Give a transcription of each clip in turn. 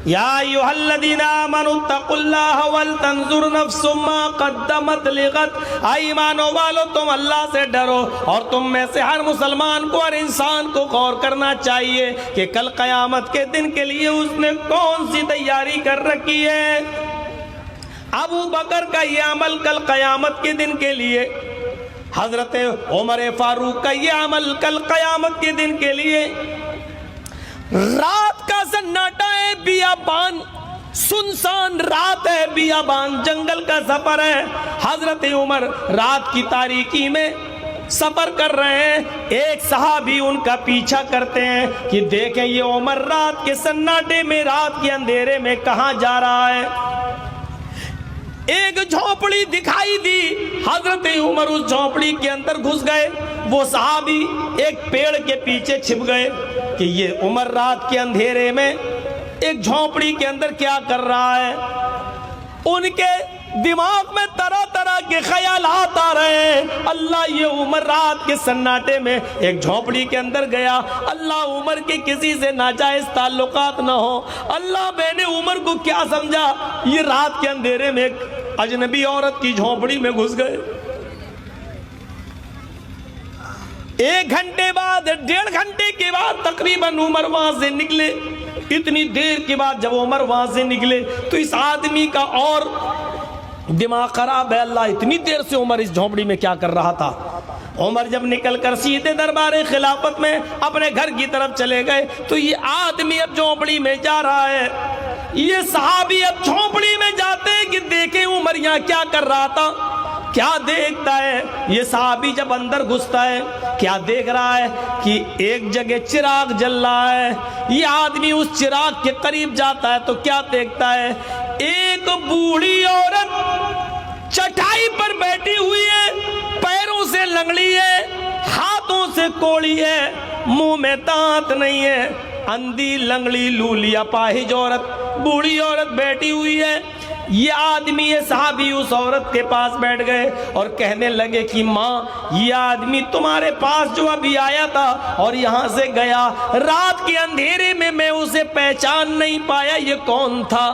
یا ایھا الذین آمنوا اتقوا اللہ ولتنظر نفس ما قدمت لغد، اے ایمان والو تم اللہ سے ڈرو، اور تم میں سے ہر مسلمان کو، ہر انسان کو غور کرنا چاہیے کہ کل قیامت کے دن کے لیے اس نے کون سی تیاری کر رکھی ہے۔ ابو بکر کا یہ عمل کل قیامت کے دن کے لیے، حضرت عمر فاروق کا یہ عمل کل قیامت کے دن کے لیے۔ رات کا سناٹا ہے، بیابان سنسان رات ہے، بیابان جنگل کا سفر ہے، حضرت عمر رات کی تاریکی میں سفر کر رہے ہیں، ایک صحابی ان کا پیچھا کرتے ہیں کہ دیکھیں یہ عمر رات کے سناٹے میں، رات کے اندھیرے میں کہاں جا رہا ہے۔ ایک جھونپڑی دکھائی دی، حضرت عمر اس جھونپڑی کے اندر گھس گئے، وہ صحابی ایک پیڑ کے پیچھے چھپ گئے کہ یہ عمر رات کے اندھیرے میں ایک جھونپڑی کے اندر کیا کر رہا ہے۔ ان کے دماغ میں طرح طرح کے خیالات آ رہے ہیں، اللہ یہ عمر رات کے سناٹے میں ایک جھونپڑی کے اندر گیا، اللہ عمر کے کسی سے ناجائز تعلقات نہ ہو، اللہ میں نے عمر کو کیا سمجھا، یہ رات کے اندھیرے میں ایک اجنبی عورت کی جھونپڑی میں گھس گئے۔ ایک گھنٹے بعد، 1.5 گھنٹے کے بعد تقریباً عمر وہاں سے نکلے۔ اتنی دیر کے بعد جب عمر وہاں سے نکلے تو اس آدمی کا اور دماغ خراب ہے، اللہ اتنی دیر سے عمر اس جھونپڑی میں کیا کر رہا تھا۔ عمر جب نکل کر سیدھے دربار خلافت میں اپنے گھر کی طرف چلے گئے تو یہ آدمی اب جھونپڑی میں جا رہا ہے، یہ صحابی اب جھونپڑی میں جاتے ہیں کہ دیکھیں عمر یہاں کیا کر رہا تھا، کیا دیکھتا ہے۔ یہ صحابی جب اندر گھستا ہے کیا دیکھ رہا ہے کہ ایک جگہ چراغ جل رہا ہے، یہ آدمی اس چراغ کے قریب جاتا ہے تو کیا دیکھتا ہے، ایک بوڑھی عورت چٹائی پر بیٹھی ہوئی ہے، پیروں سے لنگڑی ہے، ہاتھوں سے کوڑی ہے، منہ میں دانت نہیں ہے، اندھی لنگڑی لولی اپاہج عورت، بوڑھی عورت بیٹھی ہوئی ہے۔ یہ آدمی، یہ صحابی اس عورت کے پاس بیٹھ گئے اور کہنے لگے کہ ماں یہ آدمی تمہارے پاس جو ابھی آیا تھا اور یہاں سے گیا، رات کے اندھیرے میں میں اسے پہچان نہیں پایا، یہ کون تھا؟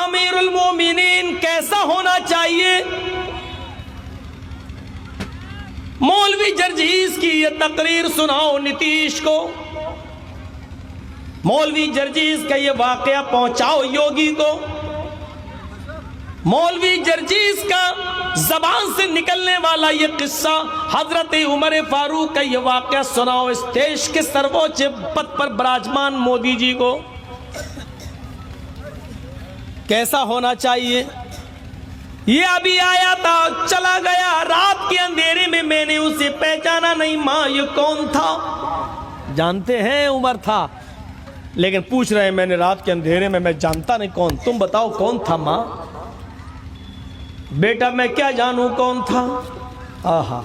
امیر المومنین کیسا ہونا چاہیے؟ مولوی جرجیز کی یہ تقریر سناؤ نتیش کو، مولوی جرجیز کا یہ واقعہ پہنچاؤ یوگی کو، مولوی جرجیز کا زبان سے نکلنے والا یہ قصہ، حضرت عمر فاروق کا یہ واقعہ سناؤ اس دیش کے سرووچ پد پر براجمان مودی جی کو۔ کیسا ہونا چاہیے؟ یہ ابھی آیا تھا چلا گیا، رات کے اندھیرے میں نے اسے پہچانا نہیں، ماں یہ کون تھا؟ جانتے ہیں عمر تھا، لیکن پوچھ رہے ہیں میں نے رات کے اندھیرے میں جانتا نہیں کون، تم بتاؤ کون تھا ماں؟ بیٹا میں کیا جانوں کون تھا؟ آہا،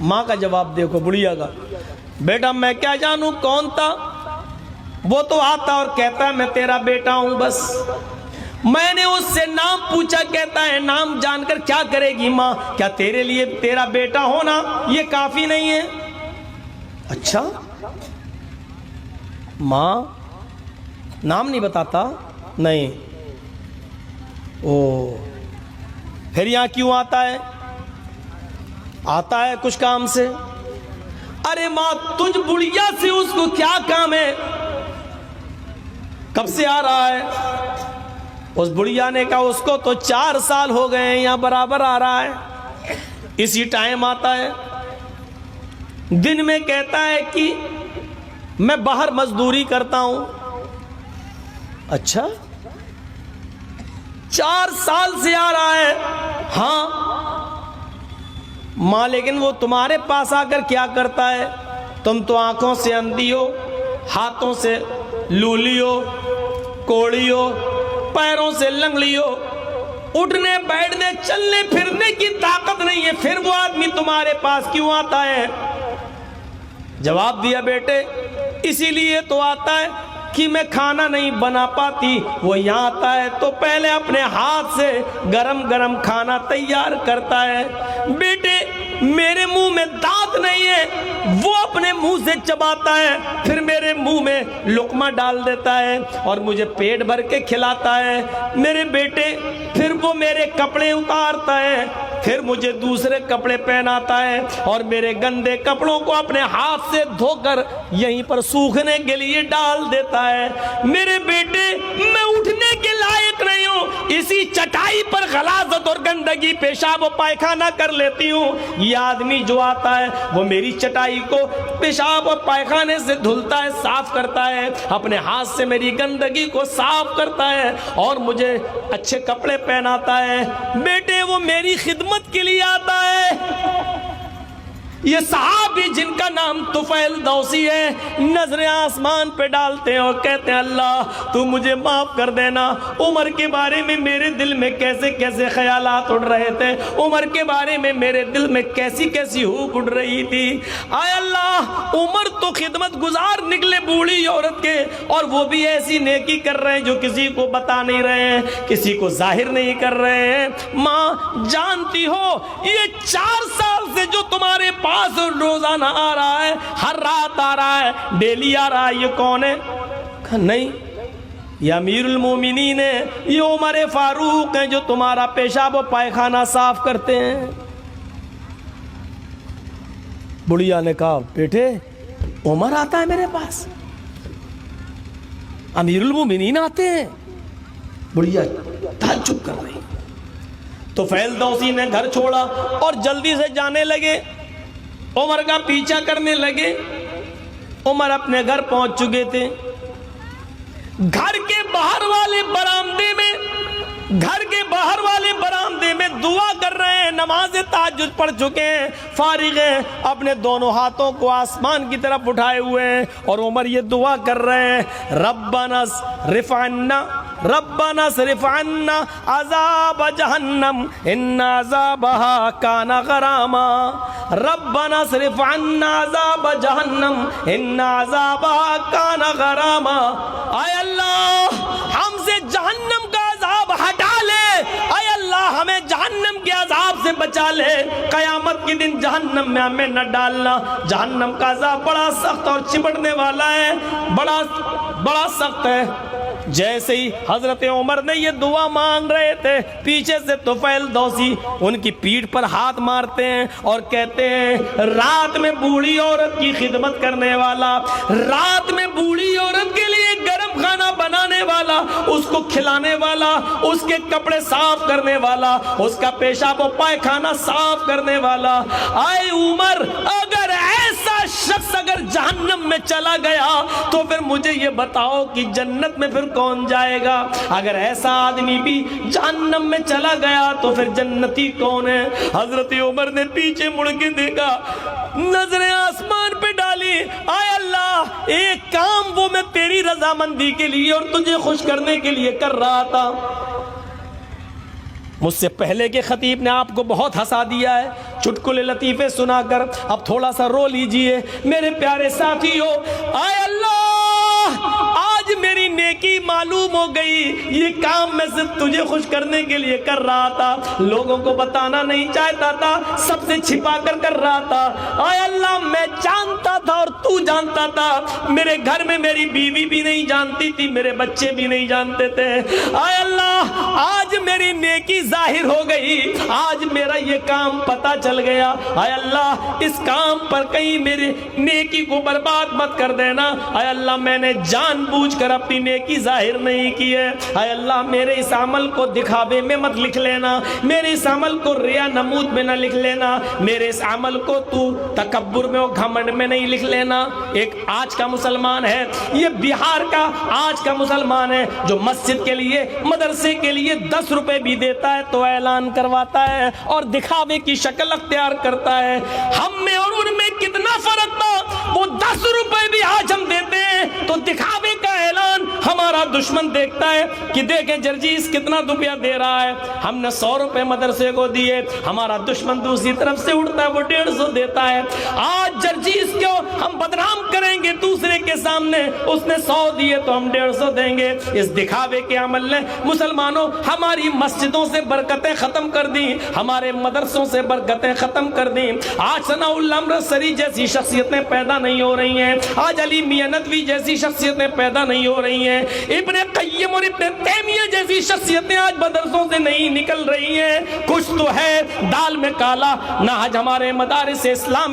ماں کا جواب دیکھو بڑھیا کا، بیٹا میں کیا جانوں کون تھا، وہ تو آتا اور کہتا ہے میں تیرا بیٹا ہوں بس۔ میں نے اس سے نام پوچھا، کہتا ہے نام جان کر کیا کرے گی ماں، کیا تیرے لیے تیرا بیٹا ہونا یہ کافی نہیں ہے؟ اچھا ماں نام نہیں بتاتا؟ نہیں۔ او پھر یہاں کیوں آتا ہے؟ آتا ہے کچھ کام سے۔ ارے ماں تجھ بڑھیا سے اس کو کیا کام ہے؟ کب سے آ رہا ہے؟ اس بڑھیا نے کہا اس کو تو 4 سال ہو گئے ہیں، یہاں برابر آ رہا ہے، اسی ٹائم آتا ہے۔ دن میں کہتا ہے کہ میں باہر مزدوری کرتا ہوں۔ اچھا 4 سال سے آ رہا ہے؟ ہاں ماں لیکن وہ تمہارے پاس آ کر کیا کرتا ہے؟ تم تو آنکھوں سے اندھی ہو، ہاتھوں سے لولی ہو، کوڑی ہو، پیروں سے لنگڑی ہو، اٹھنے بیٹھنے چلنے پھرنے کی طاقت نہیں ہے، پھر وہ آدمی تمہارے پاس کیوں آتا ہے؟ جواب دیا بیٹے اسی لیے تو آتا ہے کہ میں کھانا نہیں بنا پاتی، وہ یہاں آتا ہے تو پہلے اپنے ہاتھ سے گرم گرم کھانا تیار کرتا ہے۔ بیٹے میرے منہ میں دانت بات نہیں ہے، وہ اپنے منہ سے چباتا ہے، پھر میرے منہ میں لقمہ ڈال دیتا ہے اور مجھے پیٹ بھر کے کھلاتا ہے۔ میرے بیٹے پھر وہ میرے کپڑے اتارتا ہے، پھر مجھے دوسرے کپڑے پہناتا ہے اور میرے گندے کپڑوں کو اپنے ہاتھ سے دھو کر یہیں پر سوکھنے کے لیے ڈال دیتا ہے۔ میرے بیٹے میں اٹھنے کے لائق نہیں ہوں، اسی چٹائی پر غلاظت اور گندگی پیشاب و پائخانہ کر لیتی ہوں۔ یہ آدمی جو آتا ہے وہ میری چٹائی کو پیشاب اور پائخانے سے دھلتا ہے، صاف کرتا ہے، اپنے ہاتھ سے میری گندگی کو صاف کرتا ہے اور مجھے اچھے کپڑے پہناتا ہے۔ بیٹے وہ میری خدمت کے لیے آتا ہے۔ یہ صحابی جن کا نام طفیل دوسی ہے نظر آسمان پہ ڈالتے ہیں اور کہتے ہیں اللہ تو مجھے معاف کر دینا۔ عمر کے بارے میں میرے دل میں کیسے کیسے خیالات اڑ رہے تھے، عمر کے بارے میں میرے دل میں کیسی کیسی ہوک اڑ رہی تھی۔ آئے اللہ عمر تو خدمت گزار نکلے بوڑھی عورت کے، اور وہ بھی ایسی نیکی کر رہے ہیں جو کسی کو بتا نہیں رہے ہیں، کسی کو ظاہر نہیں کر رہے ہیں۔ ماں جانتی ہو یہ 4 سال سے جو تمہارے پاس روزانہ آ رہا ہے، ہر رات آ رہا ہے، ڈیلی آ رہا ہے، یہ کون ہے؟ نہیں یہ امیر المومنین ہے، یہ عمر فاروق ہیں جو تمہارا پیشاب و پائخانہ صاف کرتے ہیں۔ بڑھیا نے کہا بیٹے عمر آتا ہے میرے پاس، امیر المومنین آتے ہیں؟ بڑھیا تعجب کر رہی۔ تو طفیل دوسی نے گھر چھوڑا اور جلدی سے جانے لگے، عمر کا پیچھا کرنے لگے۔ عمر اپنے گھر پہنچ چکے تھے، گھر کے باہر والے برآمدے میں دعا کر رہے ہیں، نماز تہجد پڑھ چکے ہیں، فارغ ہیں، اپنے دونوں ہاتھوں کو آسمان کی طرف اٹھائے ہوئے ہیں اور عمر یہ دعا کر رہے ہیں ربنا اصرف عنا عذاب جہنم ان عذابها کان غراما، ربنا اصرف عنا عذاب جہنم ان عذابها کان غراما۔ اے اللہ ہم سے جہنم کا عذاب ہٹا لے، اے اللہ ہمیں جہنم کے عذاب سے بچا لے، قیامت کے دن جہنم میں ہمیں نہ ڈالنا۔ جہنم کا عذاب بڑا سخت اور چپٹنے والا ہے، بڑا سخت ہے۔ جیسے ہی حضرت عمر نے یہ دعا مانگ رہے تھے، پیچھے سے طفیل دوسی ان کی پیٹھ پر ہاتھ مارتے ہیں اور کہتے ہیں رات میں بوڑھی عورت کی خدمت کرنے والا، رات میں بوڑھی عورت کے لیے گرم کھانا بنانے والا، اس کو کھلانے والا، اس کے کپڑے صاف کرنے والا، اس کا پیشاب و پائخانہ صاف کرنے والا۔ اے عمر اگر ایسا شخص اگر جہنم میں چلا گیا تو پھر مجھے یہ بتاؤ کہ جنت میں پھر کون جائے گا؟ اگر ایسا آدمی بھی جہنم میں چلا گیا تو پھر جنتی کون ہے؟ حضرت عمر نے پیچھے مڑ کے دیکھا، نظریں آسمان پہ ڈالی، اے اللہ ایک کام وہ میں تیری رضامندی کے لیے اور تجھے خوش کرنے کے لیے کر رہا تھا۔ مجھ سے پہلے کے خطیب نے آپ کو بہت ہنسا دیا ہے چٹکلے لطیفے سنا کر، اب تھوڑا سا رو لیجئے میرے پیارے ساتھیو۔ اے اللہ آج میری نیکی معلوم ہو گئی، یہ کام میں صرف تجھے خوش کرنے کے لیے کر رہا تھا، لوگوں کو بتانا نہیں چاہتا تھا، سب سے چھپا کر رہا تھا۔ اے اللہ میں جانتا تھا اور تو جانتا تھا، میرے گھر میں میری بیوی بھی نہیں جانتی تھی، میرے بچے بھی نہیں جانتے تھے۔ اے اللہ آج میری نیکی ظاہر ہو گئی، آج میرا یہ کام پتہ چل گیا۔ اے اللہ اس کام پر کہیں میری نیکی کو برباد مت کر دینا۔ اے اللہ میں نے جان بوجھ کر اپنی نیکی ظاہر نہیں کی ہے، اے اللہ میرے اس عمل کو دکھاوے میں مت لکھ لینا، میرے اس عمل کو ریا نمود میں نہ لکھ لینا، میرے اس عمل کو تو تکبر میں اور گھمنڈ میں نہیں لکھ لینا۔ ایک آج کا مسلمان ہے، یہ بہار کا آج کا مسلمان ہے جو مسجد کے لیے مدرسے کے لیے 10 روپے بھی دیتا ہے تو اعلان کرواتا ہے اور دکھاوے کی شکل اختیار کرتا ہے۔ ہم میں اور ان میں کتنا فرق تھا، وہ 10 روپے بھی آج ہم دیتے ہیں تو دکھاوے کا اعلان ہمارا دشمن دیکھتا ہے کہ دیکھیں جرجیس کتنا روپیہ دے رہا ہے, ہم نے 100 روپے مدرسے کو دیے, ہمارا دشمن دوسری طرف سے اٹھتا ہے وہ 150 دیتا ہے. آج جرجیس کو ہم بدنام کریں گے دوسرے کے سامنے, اس نے 100 دیے تو ہم 150 دیں گے. اس دکھاوے کے عمل نے مسلمانوں ہماری مسجدوں سے برکتیں ختم کر دی, ہمارے مدرسوں سے برکتیں ختم کر دی. آج ثناء اللہ امرتسری جیسی شخصیتیں پیدا نہیں ہو رہی ہیں, آج علی میاں ندوی جیسی شخصیتیں پیدا نہیں ہو رہی ہیں, ابن قیم اور ابن تیمیہ جیسی شخصیتیں آج مدرسوں سے نہیں نکل رہی ہیں. کچھ تو ہے دال میں کالا, نہ آج ہمارے مدارس اسلام